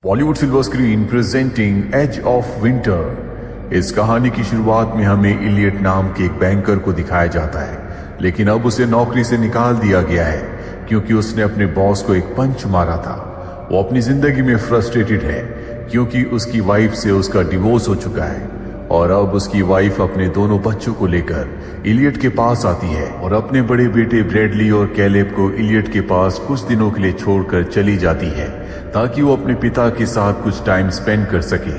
Bollywood silver screen presenting age of winter. इस कहानी की शुरुआत में हमें इलियट नाम के एक बैंकर को दिखाया जाता है, लेकिन अब उसे नौकरी से निकाल दिया गया है क्योंकि उसने अपने बॉस को एक पंच मारा था। वो अपनी जिंदगी में फ्रस्ट्रेटेड है क्योंकि उसकी वाइफ से उसका डिवोर्स हो चुका है और अब उसकी वाइफ अपने दोनों बच्चों को लेकर इलियट के पास आती है और अपने बड़े बेटे ब्रैडली और कैलेब को इलियट के पास कुछ दिनों के लिए छोड़कर चली जाती है ताकि वो अपने पिता के साथ कुछ टाइम स्पेंड कर सके।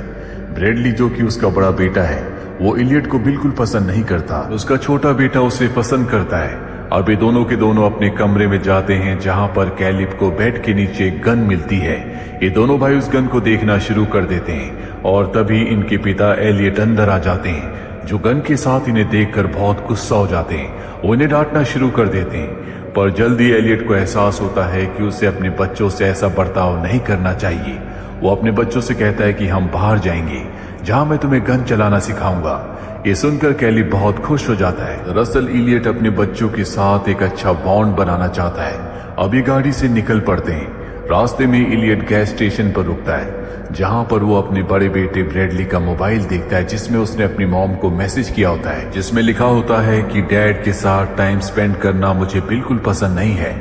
ब्रैडली जो कि उसका बड़ा बेटा है, वो इलियट को बिल्कुल पसंद नहीं करता। उसका छोटा बेटा उसे पसंद करता है। अब ये दोनों के दोनों अपने कमरे में जाते हैं जहां पर कैलिब को बेड के नीचे एक गन मिलती है। ये दोनों भाई उस गन को देखना शुरू कर देते हैं और तभी इनके पिता एलियट अंदर आ जाते हैं, जो गन के साथ इन्हें देखकर बहुत गुस्सा हो जाते हैं। वो इन्हें डांटना शुरू कर देते हैं, पर जल्दी एलियट को एहसास होता है कि उसे अपने बच्चों से ऐसा बर्ताव नहीं करना चाहिए। वो अपने बच्चों से कहता है कि हम बाहर जाएंगे जहां मैं तुम्हें गन चलाना सिखाऊंगा। ये सुनकर कैलिब बहुत खुश हो जाता है। दरअसल इलियट अपने बच्चों के साथ एक अच्छा बॉन्ड बनाना चाहता है। अब ये गाड़ी से निकल पड़ते हैं। रास्ते में इलियट गैस स्टेशन पर रुकता है जहां पर वो अपने बड़े बेटे ब्रैडली का मोबाइल देखता है, जिसमें उसने अपनी मॉम को मैसेज किया होता है, जिसमें लिखा होता है कि डैड के साथ टाइम स्पेंड करना मुझे बिल्कुल पसंद नहीं है।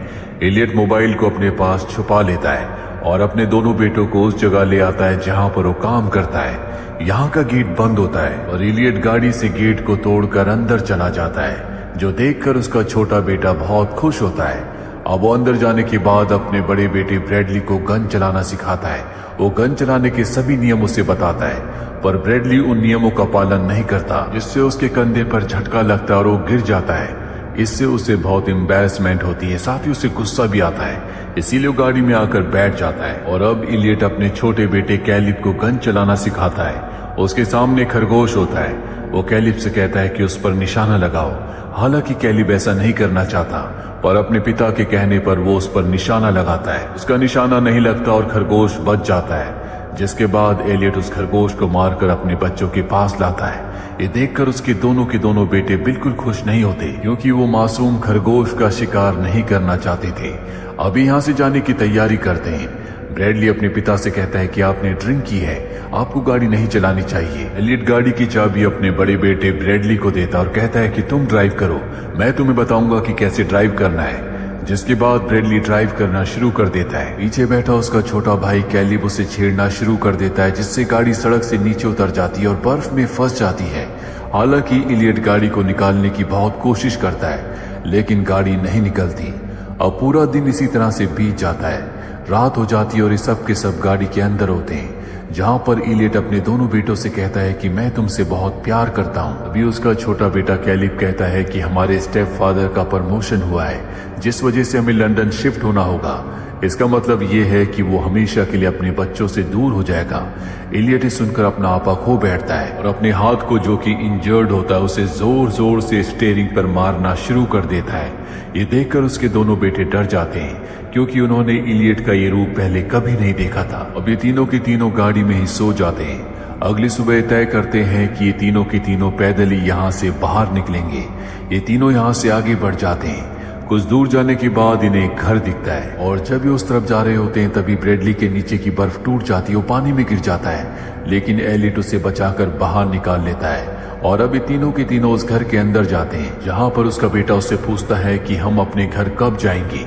इलियट मोबाइल को अपने पास छुपा लेता है और अपने दोनों बेटों को उस जगह ले आता है जहां पर वो काम करता है। यहाँ का गेट बंद होता है और इलियट गाड़ी से गेट को तोड़कर अंदर चला जाता है, जो देखकर उसका छोटा बेटा बहुत खुश होता है। अब वो अंदर जाने के बाद अपने बड़े बेटे ब्रैडली को गन चलाना सिखाता है। वो गन चलाने के सभी नियम उसे बताता है, पर ब्रैडली उन नियमों का पालन नहीं करता, जिससे उसके कंधे पर झटका लगता है और वो गिर जाता है। इससे उसे बहुत एम्बैरेसमेंट होती है, साथ ही उसे गुस्सा भी आता है, इसीलिए वो गाड़ी में आकर बैठ जाता है। और अब इलियट अपने छोटे बेटे कैलिब को गन चलाना सिखाता है। उसके सामने खरगोश होता है। वो कैलिब से कहता है कि उस पर निशाना लगाओ। हालांकि कैलिब ऐसा नहीं करना चाहता, पर अपने पिता के कहने पर वो उस पर निशाना लगाता है। उसका निशाना नहीं लगता और खरगोश बच जाता है, जिसके बाद एलियट उस खरगोश को मारकर अपने बच्चों के पास लाता है। ये देखकर उसके दोनों के दोनों बेटे बिल्कुल खुश नहीं होते, क्योंकि वो मासूम खरगोश का शिकार नहीं करना चाहते थे। अभी यहाँ से जाने की तैयारी करते हैं। ब्रैडली अपने पिता से कहता है कि आपने ड्रिंक की है, आपको गाड़ी नहीं चलानी चाहिए। एलियट गाड़ी की चाबी अपने बड़े बेटे ब्रैडली को देता और कहता है कि तुम ड्राइव करो, मैं तुम्हें बताऊंगा कि कैसे ड्राइव करना है। जिसके बाद ब्रैडली ड्राइव करना शुरू कर देता है। पीछे बैठा उसका छोटा भाई कैलिब उसे छेड़ना शुरू कर देता है, जिससे गाड़ी सड़क से नीचे उतर जाती है और बर्फ में फंस जाती है। हालांकि इलियट गाड़ी को निकालने की बहुत कोशिश करता है, लेकिन गाड़ी नहीं निकलती। अब पूरा दिन इसी तरह से बीत जाता है। रात हो जाती है और ये सब के सब गाड़ी के अंदर होते हैं, जहां पर इलियट अपने दोनों बेटों से कहता है कि मैं तुमसे बहुत प्यार करता हूं। अभी उसका छोटा बेटा कैलिब कहता है कि हमारे स्टेप फादर का प्रमोशन हुआ है, जिस वजह से हमें लंदन शिफ्ट होना होगा। इसका मतलब ये है कि वो हमेशा के लिए अपने बच्चों से दूर हो जाएगा। इलियट इसे सुनकर अपना आपा खो बैठता है और अपने हाथ को, जो कि इंजर्ड होता है, उसे जोर जोर से स्टीयरिंग पर मारना शुरू कर देता है। ये देखकर उसके दोनों बेटे डर जाते हैं, क्योंकि उन्होंने इलियट का ये रूप पहले कभी नहीं देखा था। अब ये तीनों के तीनों गाड़ी में ही सो जाते हैं। अगली सुबह तय करते हैं कि ये तीनों के तीनों पैदल ही यहाँ से बाहर निकलेंगे। ये तीनों यहाँ से आगे बढ़ जाते हैं। कुछ दूर जाने के बाद इन्हें एक घर दिखता है और जब ये उस तरफ जा रहे होते हैं तभी ब्रैडली के नीचे की बर्फ टूट जाती है, वो पानी में गिर जाता है, लेकिन एलियट उसे बचाकर बाहर निकाल लेता है। और अब ये तीनों के तीनों उस घर के अंदर जाते हैं, जहां पर उसका बेटा उससे पूछता है कि हम अपने घर कब जाएंगे।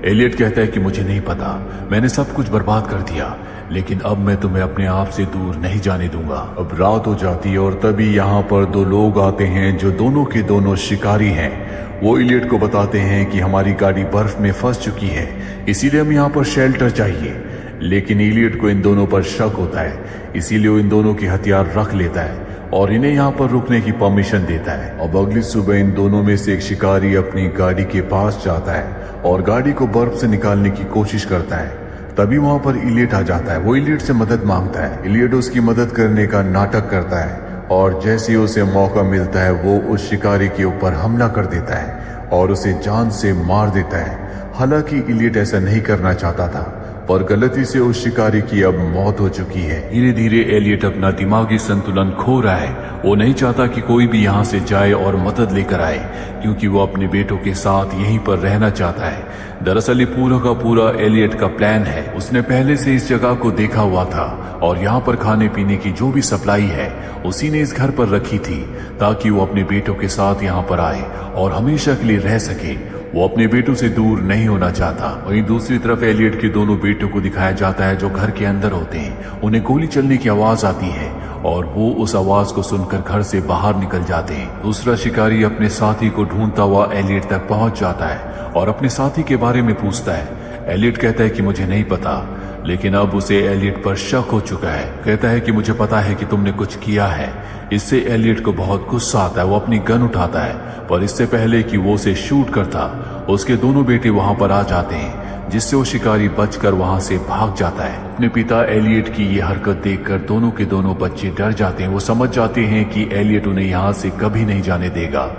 एलियट कहता है कि मुझे नहीं पता, मैंने सब कुछ बर्बाद कर दिया, लेकिन अब मैं तुम्हें अपने आप से दूर नहीं जाने दूंगा। अब रात हो जाती है और तभी यहाँ पर दो लोग आते हैं जो दोनों के दोनों शिकारी हैं। वो इलियट को बताते हैं कि हमारी गाड़ी बर्फ में फंस चुकी है, इसीलिए हम यहाँ पर शेल्टर चाहिए। लेकिन इलियट को इन दोनों पर शक होता है, इसीलिए वो इन दोनों के हथियार रख लेता है और इन्हें यहाँ पर रुकने की परमिशन देता है। अब अगली सुबह इन दोनों में से एक शिकारी अपनी गाड़ी के पास जाता है और गाड़ी को बर्फ से निकालने की कोशिश करता है। तभी वहां पर इलियट आ जाता है। वो इलियट से मदद मांगता है। इलियट उसकी मदद करने का नाटक करता है और जैसे ही उसे मौका मिलता है वो उस शिकारी के ऊपर हमला कर देता है और उसे जान से मार देता है। हालांकि इलियट ऐसा नहीं करना चाहता था, पर गलती से उस शिकारी की अब मौत हो चुकी है। धीरे धीरे एलियट अपना दिमागी संतुलन खो रहा है। वो नहीं चाहता कि कोई भी यहाँ से जाए और मदद लेकर आए, क्योंकि वो अपने बेटों के साथ यहीं पर रहना चाहता है। दरअसल ये पूरा का पूरा एलियट का प्लान है। उसने पहले से इस जगह को देखा हुआ था और यहाँ पर खाने पीने की जो भी सप्लाई है उसी ने इस घर पर रखी थी, ताकि वो अपने बेटों के साथ यहाँ पर आए और हमेशा के लिए रह सके। वो अपने बेटों से दूर नहीं होना चाहता। वहीं दूसरी तरफ एलियट के दोनों बेटों को दिखाया जाता है जो घर के अंदर होते हैं। उन्हें गोली चलने की आवाज आती है और वो उस आवाज को सुनकर घर से बाहर निकल जाते हैं। दूसरा शिकारी अपने साथी को ढूंढता हुआ एलियट तक पहुंच जाता है और अपने साथी के बारे में पूछता है। एलियट कहता है कि मुझे नहीं पता, लेकिन अब उसे एलियट पर शक हो चुका है। कहता है कि मुझे पता है कि तुमने कुछ किया है। इससे एलियट को बहुत गुस्सा आता है। वो अपनी गन उठाता है, पर इससे पहले कि वो उसे शूट करता, उसके दोनों बेटे वहां पर आ जाते हैं, जिससे वो शिकारी बचकर वहां से भाग जाता है। अपने पिता एलियट की ये हरकत देखकर दोनों के दोनों बच्चे डर जाते हैं। वो समझ जाते हैं कि एलियट उन्हें यहाँ से कभी नहीं जाने देगा।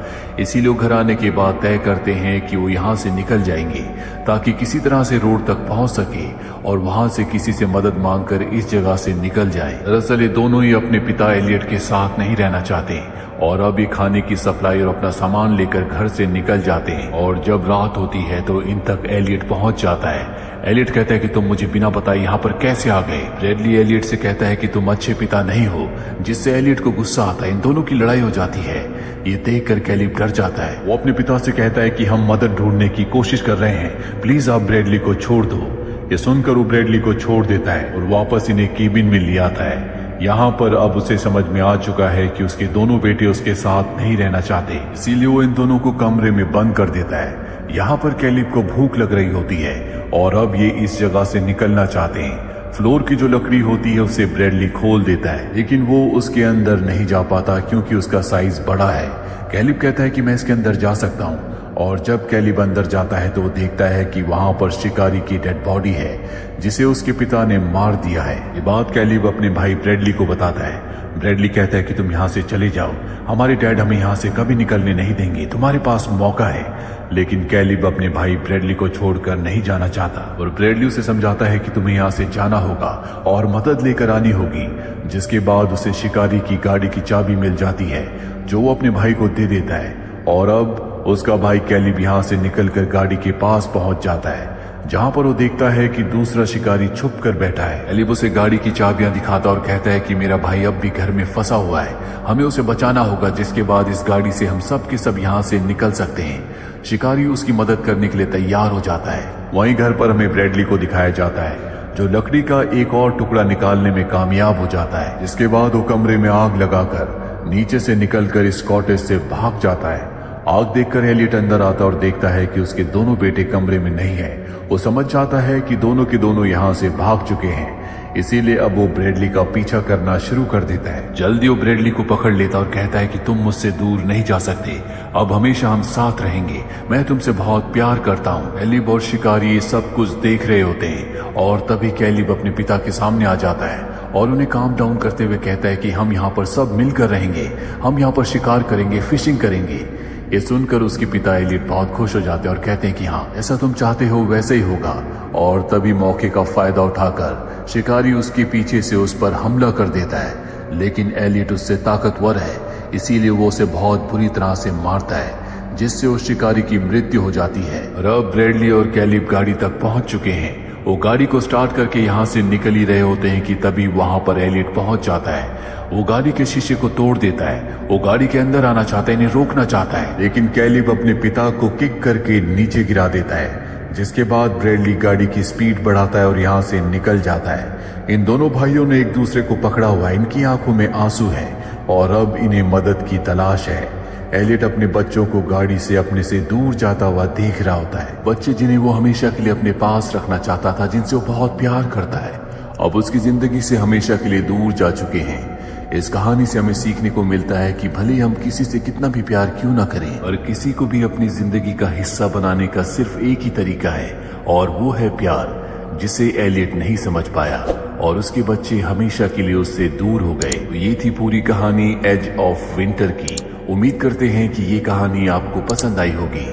इसीलिए वो घर आने के बाद तय करते हैं कि वो यहाँ से निकल जाएंगे, ताकि किसी तरह से रोड तक पहुंच सके और वहां से किसी से मदद मांगकर इस जगह से निकल जाए। दरअसल ये दोनों ही अपने पिता एलियट के साथ नहीं रहना चाहते और अब ये खाने की सप्लाई और अपना सामान लेकर घर से निकल जाते हैं। और जब रात होती है तो इन तक एलियट पहुंच जाता है। एलियट कहता है कि तुम मुझे बिना बताए यहाँ पर कैसे आ गए। ब्रैडली एलियट से कहता है कि तुम अच्छे पिता नहीं हो, जिससे एलियट को गुस्सा आता है। इन दोनों की लड़ाई हो जाती है। ये देखकर कैलिब डर जाता है। वो अपने पिता से कहता है कि हम मदद ढूंढने की कोशिश कर रहे हैं, प्लीज आप ब्रैडली को छोड़ दो। ये सुनकर वो ब्रैडली को छोड़ देता है और वापस इन्हें केबिन में ले आता है। यहाँ पर अब उसे समझ में आ चुका है कि उसके दोनों बेटे उसके साथ नहीं रहना चाहते, इसीलिए वो इन दोनों को कमरे में बंद कर देता है। यहाँ पर कैलिब को भूख लग रही होती है और अब ये इस जगह से निकलना चाहते हैं। फ्लोर की जो लकड़ी होती है उसे ब्रैडली खोल देता है, लेकिन वो उसके अंदर नहीं जा पाता क्योंकि उसका साइज बड़ा है। कैलिब कहता है कि मैं इसके अंदर जा सकता हूँ, और जब कैलिब अंदर जाता है तो वो देखता है कि वहां पर शिकारी की डेड बॉडी है, जिसे उसके पिता ने मार दिया है। ये बात कैलिब अपने भाई ब्रैडली को बताता है। ब्रैडली कहता है कि तुम यहाँ से चले जाओ, हमारे डैड हमें यहाँ से कभी निकलने नहीं देंगे, तुम्हारे पास मौका है। लेकिन कैलिब अपने भाई ब्रैडली को छोड़कर नहीं जाना चाहता और ब्रैडली उसे समझाता है कि तुम्हें यहाँ से जाना होगा और मदद लेकर आनी होगी। जिसके बाद उसे शिकारी की गाड़ी की चाबी मिल जाती है, जो वो अपने भाई को दे देता है। और अब उसका भाई कैलिब यहाँ से निकलकर गाड़ी के पास पहुंच जाता है, जहां पर वो देखता है कि दूसरा शिकारी छुप कर बैठा है। कैलिब उसे गाड़ी की चाबियां दिखाता और कहता है कि मेरा भाई अब भी घर में फंसा हुआ है, हमें उसे बचाना होगा, जिसके बाद इस गाड़ी से हम सब के सब यहाँ से निकल सकते हैं। शिकारी उसकी मदद करने के लिए तैयार हो जाता है। वहीं घर पर हमें ब्रैडली को दिखाया जाता है, जो लकड़ी का एक और टुकड़ा निकालने में कामयाब हो जाता है। जिसके बाद वो कमरे में आग लगाकर नीचे से निकलकर इस कॉटेज से भाग जाता है। आग देखकर एलियट अंदर आता और देखता है कि उसके दोनों बेटे कमरे में नहीं है। वो समझ जाता है कि दोनों के दोनों यहाँ से भाग चुके हैं, इसीलिए अब वो ब्रैडली का पीछा करना शुरू कर देता है। जल्दी वो ब्रैडली को पकड़ लेता और कहता है कि तुम मुझसे दूर नहीं जा सकते, अब हमेशा हम साथ रहेंगे, मैं तुमसे बहुत प्यार करता हूँ। कैलिब और शिकारी ये सब कुछ देख रहे होते हैं और तभी कैलिब अपने पिता के सामने आ जाता है और उन्हें काम डाउन करते हुए कहता है कि हम यहाँ पर सब मिलकर रहेंगे, हम यहाँ पर शिकार करेंगे, फिशिंग करेंगे। ये सुनकर उसके पिता एलियट बहुत खुश हो जाते हैं और कहते हैं कि हाँ, ऐसा तुम चाहते हो वैसे ही होगा। और तभी मौके का फायदा उठाकर शिकारी उसके पीछे से उस पर हमला कर देता है, लेकिन एलियट उससे ताकतवर है, इसीलिए वो उसे बहुत बुरी तरह से मारता है, जिससे उस शिकारी की मृत्यु हो जाती है। और अब ब्रैडली और कैलिब गाड़ी तक पहुंच चुके हैं। वो गाड़ी को स्टार्ट करके यहाँ से निकल ही रहे होते हैं कि तभी वहां पर एलियट पहुंच जाता है। वो गाड़ी के शीशे को तोड़ देता है। वो गाड़ी के अंदर आना चाहता है, इन्हें रोकना चाहता है, लेकिन कैलिब अपने पिता को किक करके नीचे गिरा देता है। जिसके बाद ब्रैडली गाड़ी की स्पीड बढ़ाता है और यहाँ से निकल जाता है। इन दोनों भाइयों ने एक दूसरे को पकड़ा हुआ है, इनकी आंखों में आंसू है और अब इन्हें मदद की तलाश है। एलियट अपने बच्चों को गाड़ी से अपने से दूर जाता हुआ देख रहा होता है। बच्चे जिन्हें वो हमेशा के लिए अपने पास रखना चाहता था, जिनसे वो बहुत प्यार करता है, अब उसकी जिंदगी से हमेशा के लिए दूर जा चुके हैं। इस कहानी से हमें सीखने को मिलता है कि भले हम किसी से कितना भी प्यार क्यों ना करें, और किसी को भी अपनी जिंदगी का हिस्सा बनाने का सिर्फ एक ही तरीका है, और वो है प्यार, जिसे एलियट नहीं समझ पाया और उसके बच्चे हमेशा के लिए उससे दूर हो गए। तो ये थी पूरी कहानी एज ऑफ विंटर की। उम्मीद करते हैं कि ये कहानी आपको पसंद आई होगी।